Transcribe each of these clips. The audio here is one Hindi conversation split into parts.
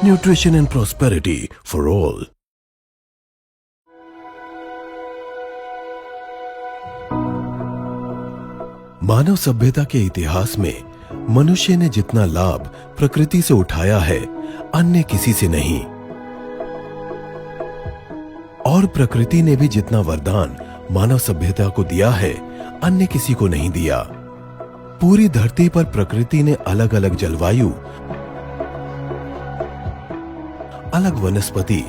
nutrition and prosperity for all. मानव सभ्यता के इतिहास में मनुष्य ने जितना लाभ प्रकृति से उठाया है, अन्य किसी से नहीं। और प्रकृति ने भी जितना वरदान मानव सभ्यता को दिया है, अन्य किसी को नहीं दिया। पूरी धरती पर प्रकृति ने अलग अलग जलवायु, अलग वनस्पति,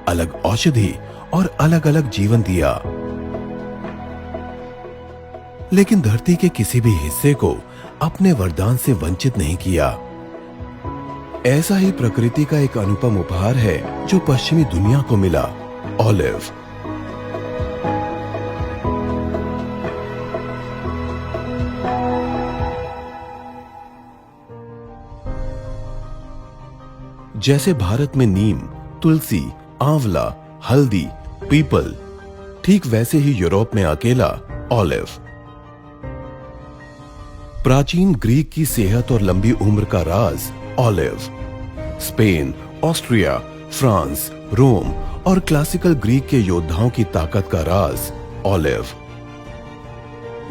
अलग औषधि और अलग अलग जीवन दिया, लेकिन धरती के किसी भी हिस्से को अपने वरदान से वंचित नहीं किया। ऐसा ही प्रकृति का एक अनुपम उपहार है जो पश्चिमी दुनिया को मिला, ऑलिव। जैसे भारत में नीम, तुलसी, आंवला, हल्दी, पीपल, ठीक वैसे ही यूरोप में अकेला ऑलिव। प्राचीन ग्रीक की सेहत और लंबी उम्र का राज ऑलिव। स्पेन, ऑस्ट्रिया, फ्रांस, रोम और क्लासिकल ग्रीक के योद्धाओं की ताकत का राज ऑलिव।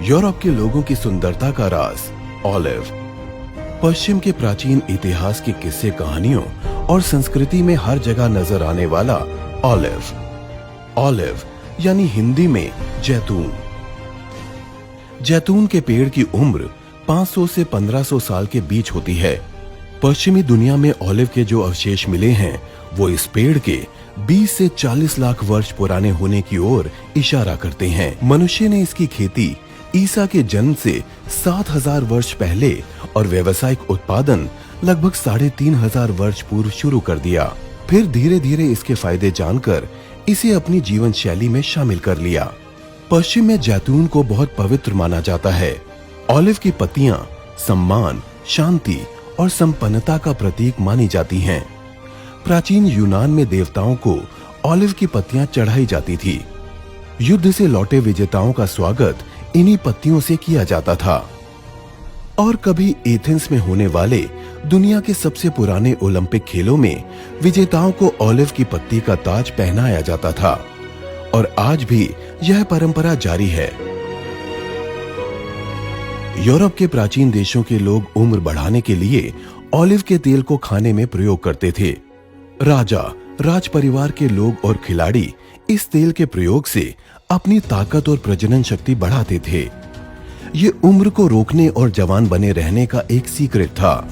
यूरोप के लोगों की सुंदरता का राज ऑलिव। पश्चिम के प्राचीन इतिहास की किस्से कहानियों और संस्कृति में हर जगह नजर आने वाला ऑलिव। ऑलिव यानी हिंदी में जैतून। जैतून के पेड़ की उम्र 500 से 1500 साल के बीच होती है। पश्चिमी दुनिया में ऑलिव के जो अवशेष मिले हैं, वो इस पेड़ के 20 से 40 लाख वर्ष पुराने होने की ओर इशारा करते हैं। मनुष्य ने इसकी खेती ईसा के जन्म से 7000 वर्ष पहले और व्यावसायिक उत्पादन लगभग 3500 वर्ष पूर्व शुरू कर दिया। फिर धीरे धीरे इसके फायदे जानकर इसे अपनी जीवन शैली में शामिल कर लिया। पश्चिम में जैतून को बहुत पवित्र माना जाता है। ऑलिव की पत्तियां सम्मान, शांति और संपन्नता का प्रतीक मानी जाती हैं। प्राचीन यूनान में देवताओं को ऑलिव की पत्तियां चढ़ाई जाती थी। युद्ध से लौटे विजेताओं का स्वागत इन्हीं पत्तियों से किया जाता था। और कभी एथेंस में होने वाले दुनिया के सबसे पुराने ओलंपिक खेलों में विजेताओं को ऑलिव की पत्ती का ताज पहनाया जाता था। और आज भी यह परंपरा जारी है। यूरोप के प्राचीन देशों के लोग उम्र बढ़ाने के लिए ऑलिव के तेल को खाने में प्रयोग करते थे। राजा, राज परिवार के लोग और खिलाड़ी इस तेल के प्रयोग से अपनी ताकत और प्रजनन शक्ति बढ़ाते थे। ये उम्र को रोकने और जवान बने रहने का एक सीक्रेट था।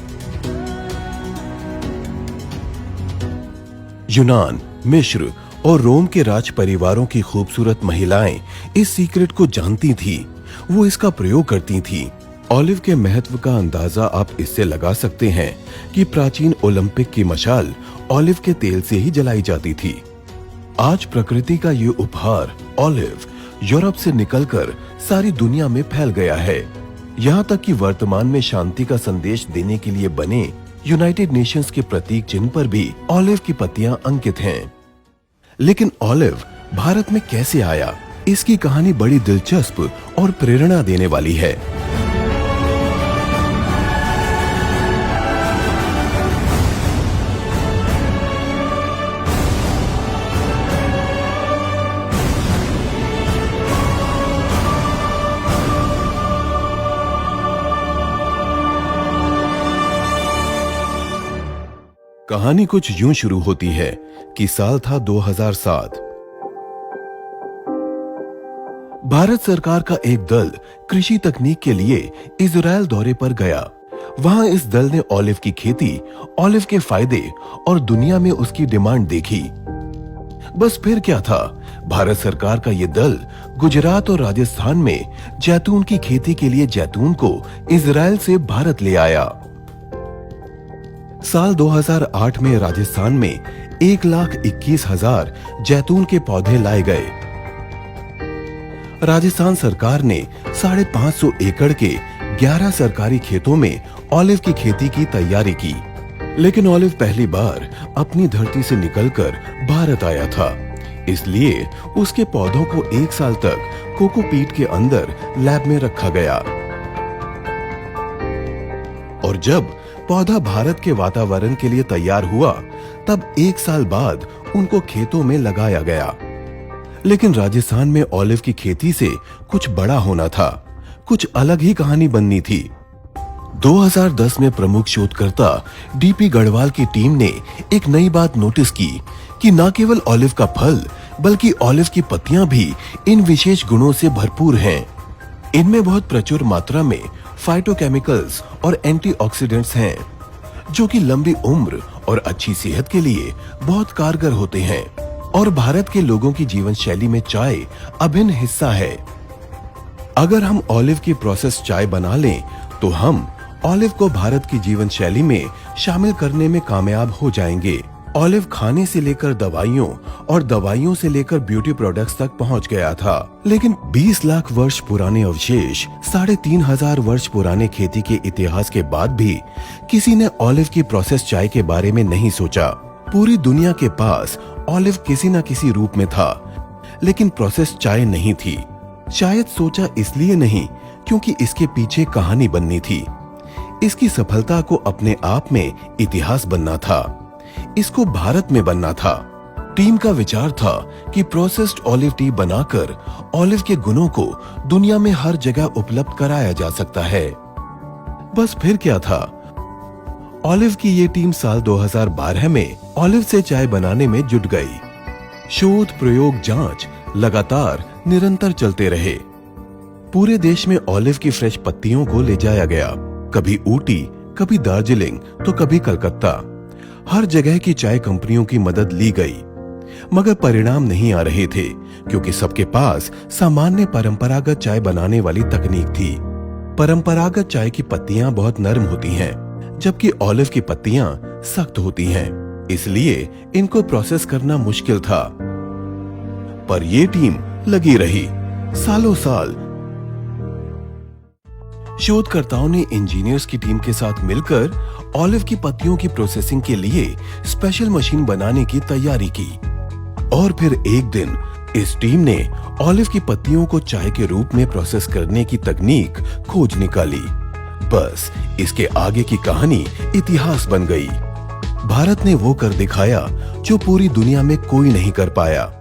यूनान, मिस्र और रोम के राज परिवारों की खूबसूरत महिलाएं इस सीक्रेट को जानती थी। वो इसका प्रयोग करती थी। ऑलिव के महत्व का अंदाजा आप इससे लगा सकते हैं कि प्राचीन ओलंपिक की मशाल ऑलिव के तेल से ही जलाई जाती थी। आज प्रकृति का ये उपहार ऑलिव यूरोप से निकलकर सारी दुनिया में फैल गया है। यहाँ तक कि वर्तमान में शांति का संदेश देने के लिए बने यूनाइटेड नेशंस के प्रतीक चिन्ह पर भी ऑलिव की पत्तियां अंकित हैं। लेकिन ऑलिव भारत में कैसे आया? इसकी कहानी बड़ी दिलचस्प और प्रेरणा देने वाली है। कहानी कुछ यूं शुरू होती है कि साल था 2007। भारत सरकार का एक दल कृषि तकनीक के लिए इजराइल दौरे पर गया। वहां इस दल ने ऑलिव की खेती, ऑलिव के फायदे और दुनिया में उसकी डिमांड देखी। बस फिर क्या था, भारत सरकार का ये दल गुजरात और राजस्थान में जैतून की खेती के लिए जैतून को इजराइल से भारत ले आया। साल 2008 में राजस्थान में 1,21,000 जैतून के पौधे लाए गए। राजस्थान सरकार ने 550 एकड़ के 11 सरकारी खेतों में ऑलिव की खेती की तैयारी की। लेकिन ऑलिव पहली बार अपनी धरती से निकलकर भारत आया था, इसलिए उसके पौधों को 1 साल तक कोकोपीट के अंदर लैब में रखा गया। और जब पौधा भारत के वातावरण के लिए तैयार हुआ, तब 1 साल बाद उनको खेतों में लगाया गया। लेकिन राजस्थान में ऑलिव की खेती से कुछ बड़ा होना था, कुछ अलग ही कहानी बननी थी। 2010 में प्रमुख शोधकर्ता डीपी गढ़वाल की टीम ने एक नई बात नोटिस की कि न केवल ऑलिव का फल बल्कि ऑलिव की पत्तियां भी इन विशेष गुणों से भरपूर हैं। इनमें बहुत प्रचुर मात्रा में फाइटोकेमिकल्स और एंटीऑक्सीडेंट्स हैं, जो कि लंबी उम्र और अच्छी सेहत के लिए बहुत कारगर होते हैं। और भारत के लोगों की जीवन शैली में चाय अभिन्न हिस्सा है। अगर हम ऑलिव की प्रोसेस चाय बना लें तो हम ऑलिव को भारत की जीवन शैली में शामिल करने में कामयाब हो जाएंगे। ऑलिव खाने से लेकर दवाइयों और दवाइयों से लेकर ब्यूटी प्रोडक्ट्स तक पहुंच गया था। लेकिन 20 लाख वर्ष पुराने अवशेष, 3,500 वर्ष पुराने खेती के इतिहास के बाद भी किसी ने ऑलिव की प्रोसेस चाय के बारे में नहीं सोचा। पूरी दुनिया के पास ऑलिव किसी न किसी रूप में था, लेकिन प्रोसेस चाय नहीं थी। शायद सोचा इसलिए नहीं क्योंकि इसके पीछे कहानी बननी थी। इसकी सफलता को अपने आप में इतिहास बनना था। इसको भारत में बनना था। टीम का विचार था कि प्रोसेस्ड ऑलिव टी बनाकर ऑलिव के गुणों को दुनिया में हर जगह उपलब्ध कराया जा सकता है। बस फिर क्या था? ऑलिव की ये टीम साल 2012 में ऑलिव से चाय बनाने में जुट गई। शोध, प्रयोग, जांच लगातार निरंतर चलते रहे। पूरे देश में ऑलिव की फ्रेश पत्तियों को ले जाया गया, कभी ऊटी, कभी दार्जिलिंग तो कभी कलकत्ता। हर जगह की चाय कंपनियों की मदद ली गई, मगर परिणाम नहीं आ रहे थे क्योंकि सबके पास सामान्य परंपरागत चाय बनाने वाली तकनीक थी। परंपरागत चाय की पत्तियां बहुत नरम होती हैं, जबकि ऑलिव की पत्तियां सख्त होती हैं, इसलिए इनको प्रोसेस करना मुश्किल था। पर ये टीम लगी रही सालों साल। शोधकर्ताओं ने इंजीनियर्स की टीम के साथ मिलकर ऑलिव की पत्तियों की प्रोसेसिंग के लिए स्पेशल मशीन बनाने की तैयारी की। और फिर एक दिन इस टीम ने ऑलिव की पत्तियों को चाय के रूप में प्रोसेस करने की तकनीक खोज निकाली। बस इसके आगे की कहानी इतिहास बन गई। भारत ने वो कर दिखाया जो पूरी दुनिया में कोई नहीं कर पाया। –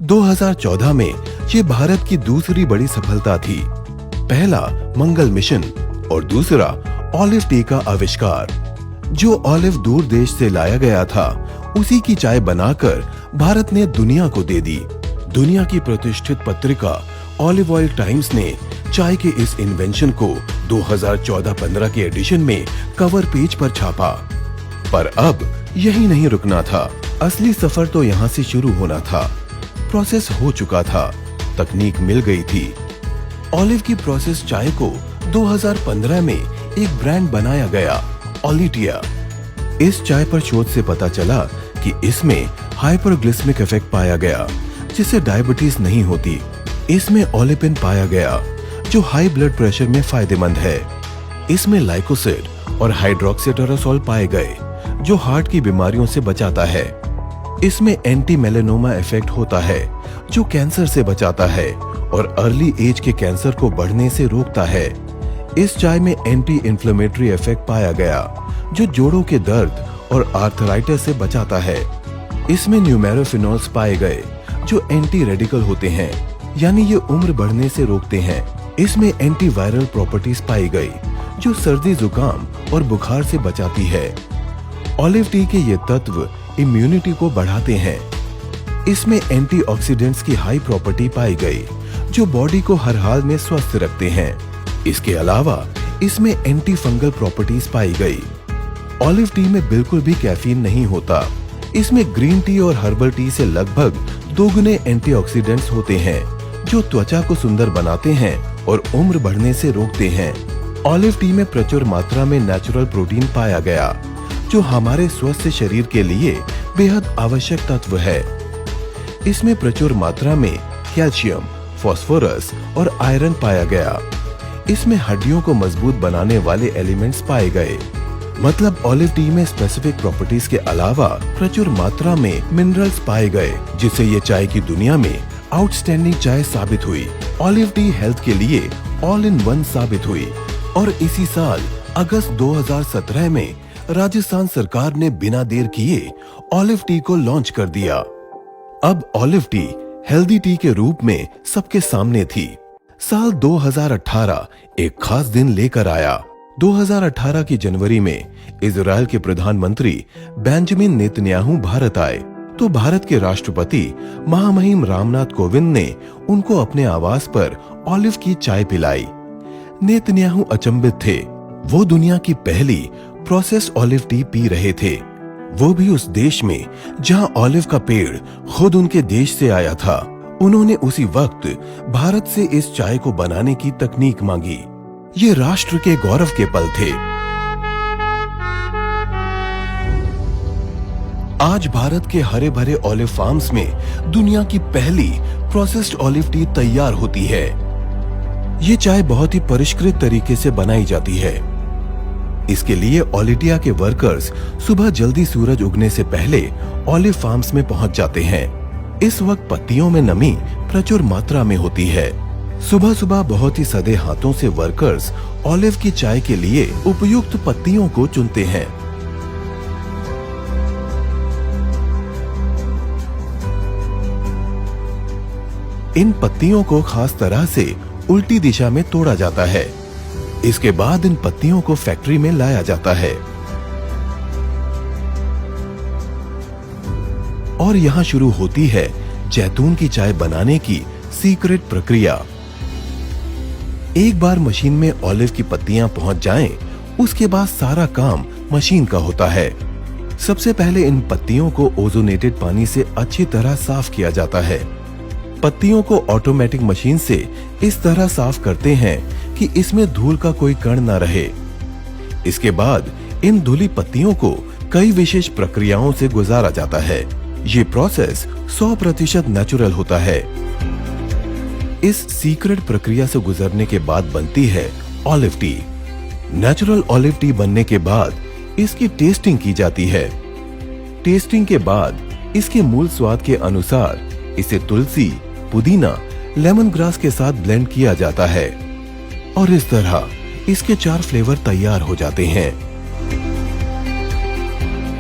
2014 में ये भारत की दूसरी बड़ी सफलता थी। पहला मंगल मिशन और दूसरा ऑलिव टी का आविष्कार। जो ऑलिव दूर देश से लाया गया था, उसी की चाय बनाकर भारत ने दुनिया को दे दी। दुनिया की प्रतिष्ठित पत्रिका ऑलिव ऑयल टाइम्स ने चाय के इस इन्वेंशन को 2014-15 के एडिशन में कवर पेज पर छापा। पर अब यही नहीं रुकना था, असली सफर तो यहाँ से शुरू होना था। प्रोसेस हो चुका था, तकनीक मिल गई थी। ऑलिव की प्रोसेस चाय को 2015 में एक ब्रांड बनाया गया, ओलिटिया। इस चाय पर शोध से पता चला कि इसमें हाइपरग्लिसमिक इफेक्ट पाया गया, जिससे डायबिटीज नहीं होती। इसमें ओलिपिन पाया गया, जो हाई ब्लड प्रेशर में फायदेमंद है। इसमें लाइकोसिड और हाइड्रोक्सीटेरोसोल पाए गए, जो हार्ट की बीमारियों से बचाता है। इसमें एंटी मेलेनोमा इफेक्ट होता है, जो कैंसर से बचाता है और अर्ली एज के कैंसर को बढ़ने से रोकता है। इस चाय में एंटी इन्फ्लेमेटरी इफेक्ट पाया गया, जो जोड़ों के दर्द और आर्थराइटिस से बचाता है। इसमें न्यूमेरोफिनॉल्स पाए गए, जो एंटी रेडिकल होते हैं, यानी ये उम्र बढ़ने से रोकते हैं। इसमें एंटीवायरल प्रॉपर्टीज पाई गई, जो सर्दी, जुकाम और बुखार से बचाती है। ऑलिव टी के ये तत्व इम्यूनिटी को बढ़ाते हैं। इसमें एंटीऑक्सीडेंट्स की हाई प्रॉपर्टी पाई गई, जो बॉडी को हर हाल में स्वस्थ रखते हैं। इसके अलावा इसमें एंटी फंगल प्रॉपर्टीज पाई गई। ऑलिव टी में बिल्कुल भी कैफीन नहीं होता। इसमें ग्रीन टी और हर्बल टी से लगभग 2 गुने एंटीऑक्सीडेंट्स होते हैं, जो त्वचा को सुंदर बनाते हैं और उम्र बढ़ने से रोकते हैं। ऑलिव टी में प्रचुर मात्रा में नेचुरल प्रोटीन पाया गया, जो हमारे स्वस्थ शरीर के लिए बेहद आवश्यक तत्व है। इसमें प्रचुर मात्रा में कैल्शियम, फास्फोरस और आयरन पाया गया। इसमें हड्डियों को मजबूत बनाने वाले एलिमेंट्स पाए गए। मतलब ऑलिव टी में स्पेसिफिक प्रॉपर्टीज के अलावा प्रचुर मात्रा में मिनरल्स पाए गए, जिससे ये चाय की दुनिया में आउटस्टैंडिंग चाय साबित हुई। ऑलिव टी हेल्थ के लिए ऑल इन वन साबित हुई और इसी साल अगस्त 2017 में राजस्थान सरकार ने बिना देर किए ऑलिव टी को लॉन्च कर दिया। अब ऑलिव टी हेल्दी टी के रूप में सबके सामने थी। साल 2018 एक खास दिन लेकर आया। 2018 की जनवरी में इजराइल के प्रधानमंत्री बेंजामिन नेतन्याहू भारत आए तो भारत के राष्ट्रपति महामहिम रामनाथ कोविंद ने उनको अपने आवास पर ऑलिव की चाय पिलाई। नेतन्याहू अचंभित थे। वो दुनिया की पहली प्रोसेस्ड ऑलिव टी पी रहे थे, वो भी उस देश में जहां ऑलिव का पेड़ खुद उनके देश से आया था। उन्होंने उसी वक्त भारत से इस चाय को बनाने की तकनीक मांगी। ये राष्ट्र के गौरव के पल थे। आज भारत के हरे भरे ऑलिव फार्म्स में दुनिया की पहली प्रोसेस्ड ऑलिव टी तैयार होती है। ये चाय बहुत ही परिष्कृत तरीके से बनाई जाती है। इसके लिए ओलिटिया के वर्कर्स सुबह जल्दी सूरज उगने से पहले ऑलिव फार्म्स में पहुंच जाते हैं। इस वक्त पत्तियों में नमी प्रचुर मात्रा में होती है। सुबह सुबह बहुत ही सधे हाथों से वर्कर्स ऑलिव की चाय के लिए उपयुक्त पत्तियों को चुनते हैं। इन पत्तियों को खास तरह से उल्टी दिशा में तोड़ा जाता है। इसके बाद इन पत्तियों को फैक्ट्री में लाया जाता है और यहाँ शुरू होती है जैतून की चाय बनाने की सीक्रेट प्रक्रिया। एक बार मशीन में ऑलिव की पत्तियां पहुंच जाएं, उसके बाद सारा काम मशीन का होता है। सबसे पहले इन पत्तियों को ओजोनेटेड पानी से अच्छी तरह साफ किया जाता है। पत्तियों को ऑटोमेटिक मशीन से इस तरह साफ करते हैं कि इसमें धूल का कोई कण न रहे। इसके बाद इन धुली पत्तियों को कई विशेष प्रक्रियाओं से गुजारा जाता है। ये प्रोसेस 100% नेचुरल होता है। इस सीक्रेट प्रक्रिया से गुजरने के बाद बनती है olive T. Natural olive T बनने के बाद इसकी टेस्टिंग की जाती है। टेस्टिंग के बाद इसके मूल स्वाद के अनुसार इसे तुलसी, पुदीना, लेमन ग्रास के साथ ब्लेंड किया जाता है और इस तरह इसके 4 फ्लेवर तैयार हो जाते हैं।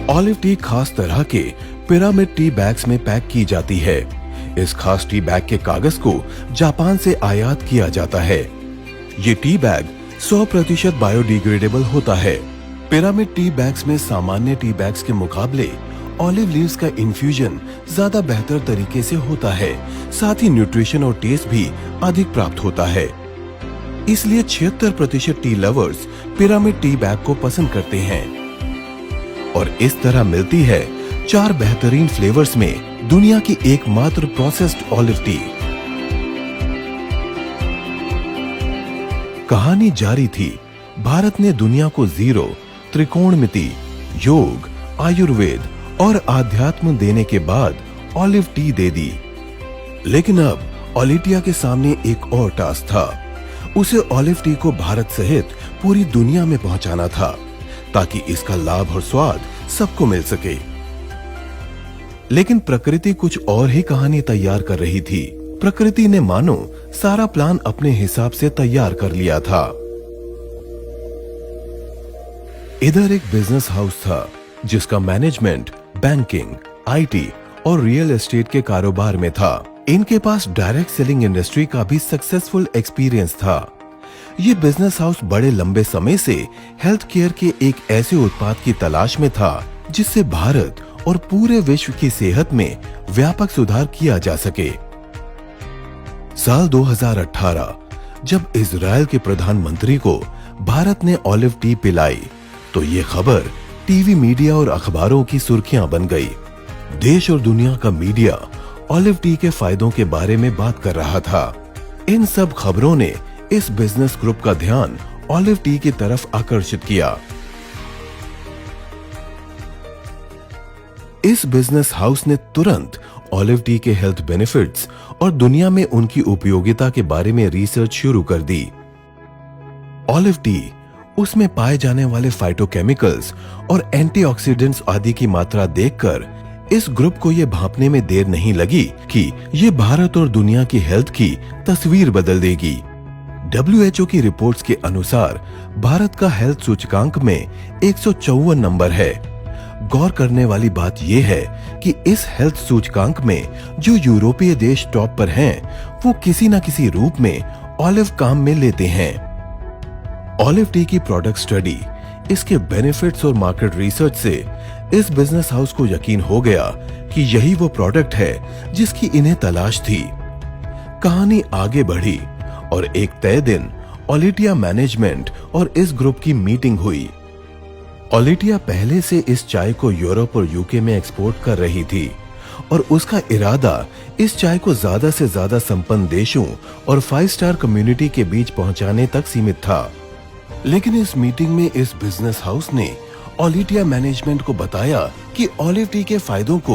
ऑलिव टी खास तरह के पिरामिड टी बैग्स में पैक की जाती है। इस खास टी बैग के कागज को जापान से आयात किया जाता है। ये टी बैग 100% बायोडिग्रेडेबल होता है। पिरामिड टी बैग्स में सामान्य टी बैग्स के मुकाबले ऑलिव लीव्स का इन्फ्यूजन ज्यादा बेहतर तरीके से होता है। साथ ही न्यूट्रिशन और टेस्ट भी अधिक प्राप्त होता है। इसलिए 76% T lovers pyramid tea bag को पसंद करते हैं और इस तरह मिलती है 4 बेहतरीन फ्लेवर्स में दुनिया की एकमात्र प्रोसेस्ड ऑलिव टी। कहानी जारी थी। भारत ने दुनिया को जीरो, त्रिकोणमिति, योग, आयुर्वेद और आध्यात्म देने के बाद ऑलिव टी दे दी। लेकिन अब ओलिटिया के सामने एक और टास्क था। उसे ऑलिव टी को भारत सहित पूरी दुनिया में पहुंचाना था ताकि इसका लाभ और स्वाद सबको मिल सके। लेकिन प्रकृति कुछ और ही कहानी तैयार कर रही थी। प्रकृति ने मानो सारा प्लान अपने हिसाब से तैयार कर लिया था। इधर एक बिजनेस हाउस था जिसका मैनेजमेंट बैंकिंग, आईटी और रियल एस्टेट के कारोबार में था। इनके पास डायरेक्ट सेलिंग इंडस्ट्री का भी सक्सेसफुल एक्सपीरियंस था। ये बिजनेस हाउस बड़े लंबे समय से हेल्थ केयर के एक ऐसे उत्पाद की तलाश में था जिससे भारत और पूरे विश्व की सेहत में व्यापक सुधार किया जा सके। साल 2018 जब इजराइल के प्रधानमंत्री को भारत ने ऑलिव टी पिलाई तो ये खबर टीवी, मीडिया और अखबारों की सुर्खियां बन गई। देश और दुनिया का मीडिया ऑलिव टी के फायदों के बारे में बात कर रहा था। इन सब खबरों ने इस बिजनेस ग्रुप का ध्यान ऑलिव टी की तरफ आकर्षित किया। इस बिजनेस हाउस ने तुरंत ऑलिव टी के हेल्थ बेनिफिट्स और दुनिया में उनकी उपयोगिता के बारे में रिसर्च शुरू कर दी। ऑलिव टी, उसमें पाए जाने वाले फाइटोकेमिकल्स और एंटीऑक्सीडेंट्स आदि की मात्रा देखकर इस ग्रुप को ये भांपने में देर नहीं लगी कि ये भारत और दुनिया की हेल्थ की तस्वीर बदल देगी। WHO की रिपोर्ट्स के अनुसार भारत का हेल्थ सूचकांक में 154 नंबर है। गौर करने वाली बात यह है कि इस हेल्थ सूचकांक में जो यूरोपीय देश टॉप पर हैं, वो किसी न किसी रूप में ऑलिव काम में लेते हैं। ऑलिव टी की प्रोडक्ट स्टडी, इसके बेनिफिट्स और मार्केट रिसर्च से इस बिजनेस हाउस को यकीन हो गया कि यही वो प्रोडक्ट है जिसकी इन्हें तलाश थी। कहानी आगे बढ़ी और एक तय दिन ओलिटिया मैनेजमेंट और इस ग्रुप की मीटिंग हुई। ओलिटिया पहले से इस चाय को यूरोप और यूके में एक्सपोर्ट कर रही थी और उसका इरादा इस चाय को ज्यादा से ज्यादा संपन्न देशों और 5 स्टार कम्युनिटी के बीच पहुंचाने तक सीमित था। लेकिन इस मीटिंग में इस बिजनेस हाउस ने ओलिटिया मैनेजमेंट को बताया कि ऑलिव टी के फायदों को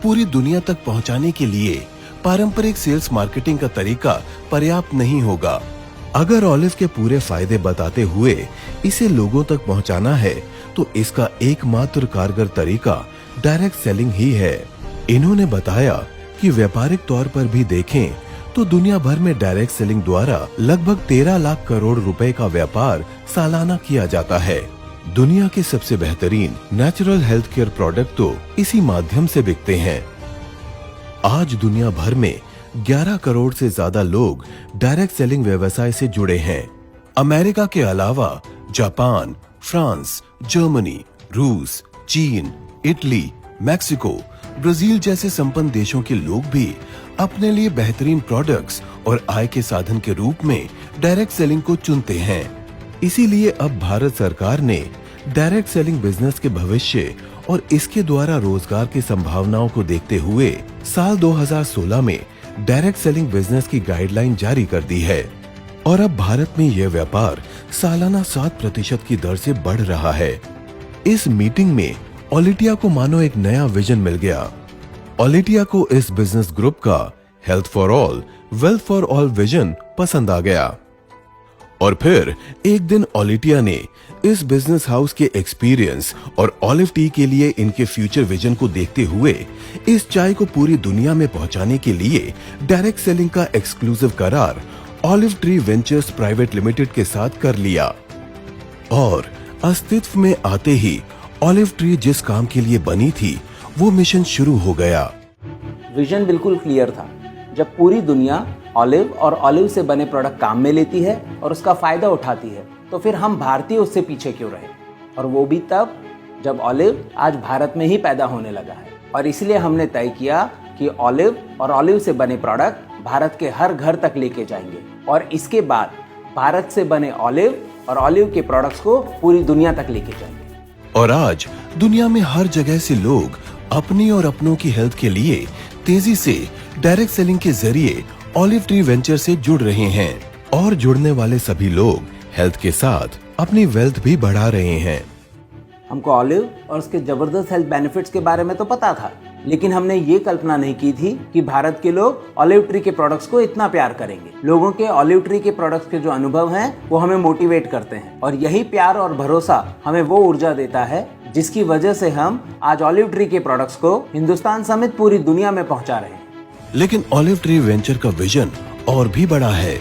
पूरी दुनिया तक पहुंचाने के लिए पारंपरिक सेल्स मार्केटिंग का तरीका पर्याप्त नहीं होगा। अगर ऑलिव के पूरे फायदे बताते हुए इसे लोगों तक पहुंचाना है तो इसका एकमात्र कारगर तरीका डायरेक्ट सेलिंग ही है। इन्होंने बताया कि व्यापारिक तौर पर भी देखें तो दुनिया भर में डायरेक्ट सेलिंग द्वारा लगभग 13 लाख करोड़ रुपए का व्यापार सालाना किया जाता है। दुनिया के सबसे बेहतरीन नेचुरल हेल्थ केयर प्रोडक्ट तो इसी माध्यम से बिकते हैं। आज दुनिया भर में 11 करोड़ से ज्यादा लोग डायरेक्ट सेलिंग व्यवसाय से जुड़े हैं। अमेरिका के अलावा जापान, फ्रांस, जर्मनी, रूस, चीन, इटली, मैक्सिको, ब्राजील जैसे संपन्न देशों के लोग भी अपने लिए बेहतरीन प्रोडक्ट्स और आय के साधन के रूप में डायरेक्ट सेलिंग को चुनते हैं। इसीलिए अब भारत सरकार ने डायरेक्ट सेलिंग बिजनेस के भविष्य और इसके द्वारा रोजगार की संभावनाओं को देखते हुए साल 2016 में डायरेक्ट सेलिंग बिजनेस की गाइडलाइन जारी कर दी है और अब भारत में यह व्यापार सालाना 7% की दर से बढ़ रहा है। इस मीटिंग में ओलिटिया को मानो एक नया विजन मिल गया। ओलिटिया को इस बिजनेस ग्रुप का health for all, wealth for all vision पसंद आ गया और फिर एक दिन ओलिटिया ने इस बिजनेस हाउस के एक्सपीरियंस और ऑलिव टी के लिए इनके फ्यूचर विजन को देखते हुए इस चाय को पूरी दुनिया में पहुंचाने के लिए डायरेक्ट सेलिंग का एक्सक्लूसिव करार olive tree ventures private limited के साथ कर लिया और अस्तित्व में आते ही ऑलिव ट्री जिस काम के लिए बनी थी वो मिशन शुरू हो गया। विजन बिल्कुल क्लियर था। जब पूरी दुनिया ऑलिव और ऑलिव से बने प्रोडक्ट काम में लेती है और उसका फायदा उठाती है तो फिर हम भारतीय उससे पीछे क्यों रहे, और वो भी तब जब ऑलिव आज भारत में ही पैदा होने लगा है। और इसलिए हमने तय किया कि ऑलिव और ऑलिव से बने प्रोडक्ट भारत के हर घर तक लेके जाएंगे और इसके बाद भारत से बने ऑलिव और ऑलिव के प्रोडक्ट्स को पूरी दुनिया तक लेके जाएंगे। और आज दुनिया में हर जगह से लोग अपनी और अपनों की हेल्थ के लिए तेजी से डायरेक्ट सेलिंग के जरिए ऑलिव ट्री वेंचर से जुड़ रहे हैं और जुड़ने वाले सभी लोग हेल्थ के साथ अपनी वेल्थ भी बढ़ा रहे हैं। हमको ऑलिव और उसके जबरदस्त हेल्थ बेनिफिट्स के बारे में तो पता था, लेकिन हमने ये कल्पना नहीं की थी कि भारत के लोग ऑलिव ट्री के प्रोडक्ट्स को इतना प्यार करेंगे। लोगों के ऑलिव ट्री के प्रोडक्ट्स के जो अनुभव हैं वो हमें मोटिवेट करते हैं और यही प्यार और भरोसा हमें वो ऊर्जा देता है जिसकी वजह से हम आज ऑलिव ट्री के प्रोडक्ट्स को हिंदुस्तान समेत पूरी दुनिया में पहुंचा रहे हैं। लेकिन ऑलिव ट्री वेंचर का विजन और भी बड़ा है।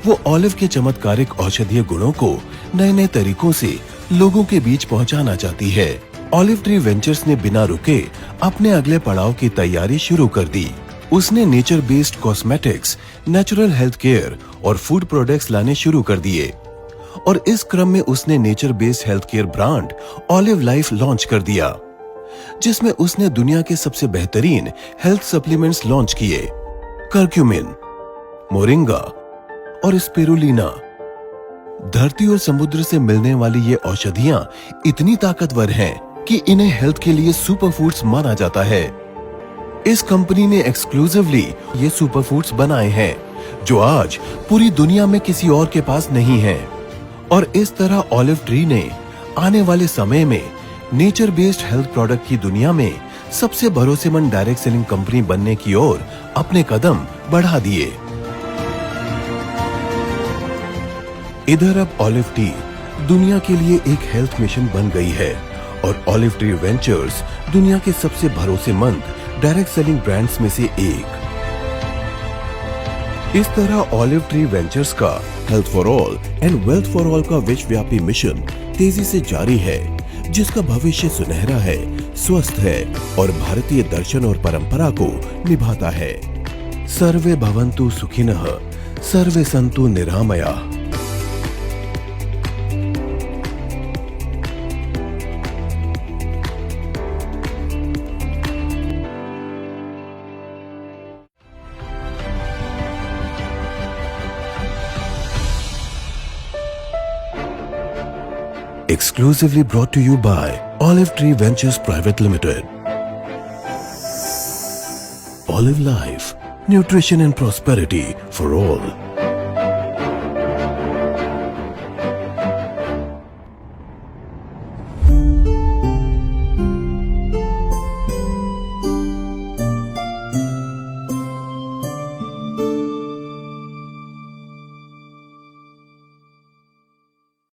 वो ऑलिव के चमत्कारिक औषधीय गुणों को नए नए तरीकों से लोगों के बीच पहुंचाना चाहती है। ऑलिव ट्री वेंचर्स ने बिना रुके अपने अगले पड़ाव की तैयारी शुरू कर दी। उसने nature based cosmetics, natural health care और फूड प्रोडक्ट्स लाने शुरू कर दिए और इस क्रम में उसने nature based health care brand olive life launch कर दिया, जिसमें उसने दुनिया के सबसे बेहतरीन हेल्थ सप्लीमेंट्स लॉन्च किए। कर्क्यूमिन, मोरिंगा और स्पिरुलिना। धरती और समुद्र से मिलने वाली ये औषधियां इतनी ताकतवर हैं कि इन्हें हेल्थ के लिए सुपर फूड्स माना जाता है। इस कंपनी ने एक्सक्लूसिवली ये सुपर फूड्स बनाए हैं जो आज पूरी दुनिया में किसी और के पास नहीं है। और इस तरह ऑलिव ट्री ने आने वाले समय में नेचर बेस्ड हेल्थ प्रोडक्ट की दुनिया में सबसे भरोसेमंद डायरेक्ट सेलिंग कंपनी बनने की ओर अपने कदम बढ़ा दिए। इधर अब ऑलिव टी दुनिया के लिए एक हेल्थ मिशन बन गई है और ऑलिव ट्री वेंचर्स दुनिया के सबसे भरोसेमंद डायरेक्ट सेलिंग ब्रांड्स में से एक। इस तरह ऑलिव ट्री वेंचर्स का health for all and wealth for all का विश्वव्यापी मिशन तेजी से जारी है, जिसका भविष्य सुनहरा है, स्वस्थ है और भारतीय दर्शन और परंपरा को निभाता है। सर्वे भवन्तु सुखिनः, सर्वे सन्तु निरामयाः। Exclusively brought to you by Olive Tree Ventures Private Limited. Olive Life, nutrition and prosperity for all.